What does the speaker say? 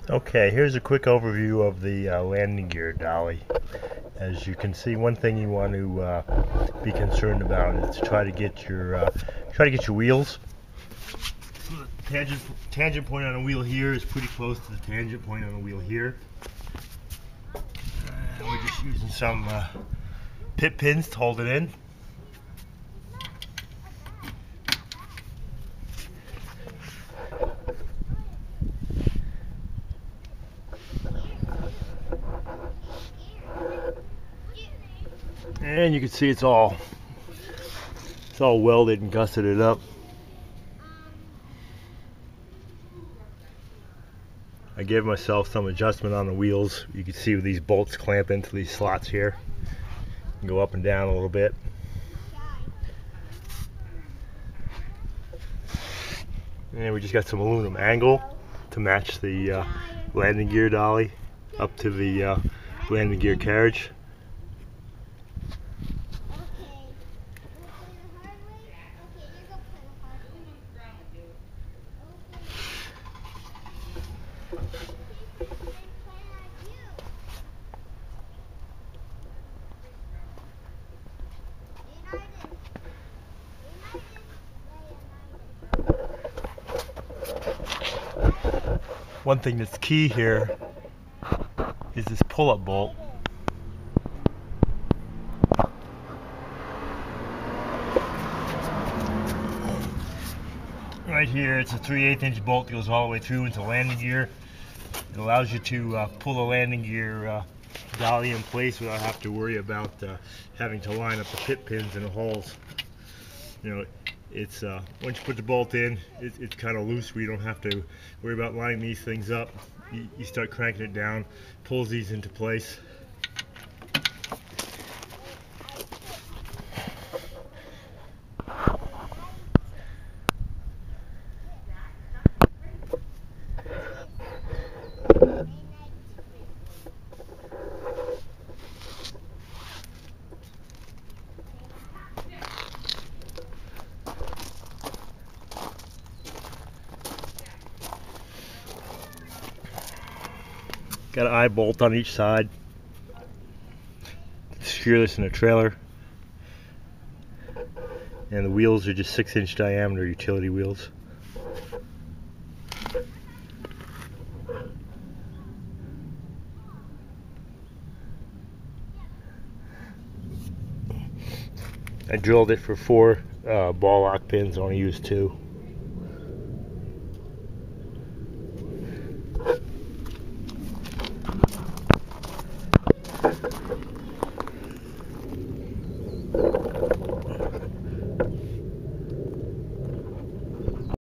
Okay, here's a quick overview of the landing gear dolly. As you can see, one thing you want to be concerned about is to try to get your wheels. The tangent point on the wheel here is pretty close to the tangent point on the wheel here. We're just using some pit pins to hold it in. And you can see it's all welded and gusseted up. I gave myself some adjustment on the wheels. You can see these bolts clamp into these slots here and go up and down a little bit. And we just got some aluminum angle to match the landing gear dolly up to the landing gear carriage. One thing that's key here is this pull-up bolt. Right here, it's a 3/8 inch bolt that goes all the way through into landing gear. It allows you to pull the landing gear dolly in place without having to worry about having to line up the pit pins in the holes. You know, it's once you put the bolt in, it's kind of loose. We don't have to worry about lining these things up. You start cranking it down, pulls these into place. Got an eye bolt on each side to secure this in a trailer. And the wheels are just 6-inch diameter utility wheels. I drilled it for 4 ball lock pins, I only used 2.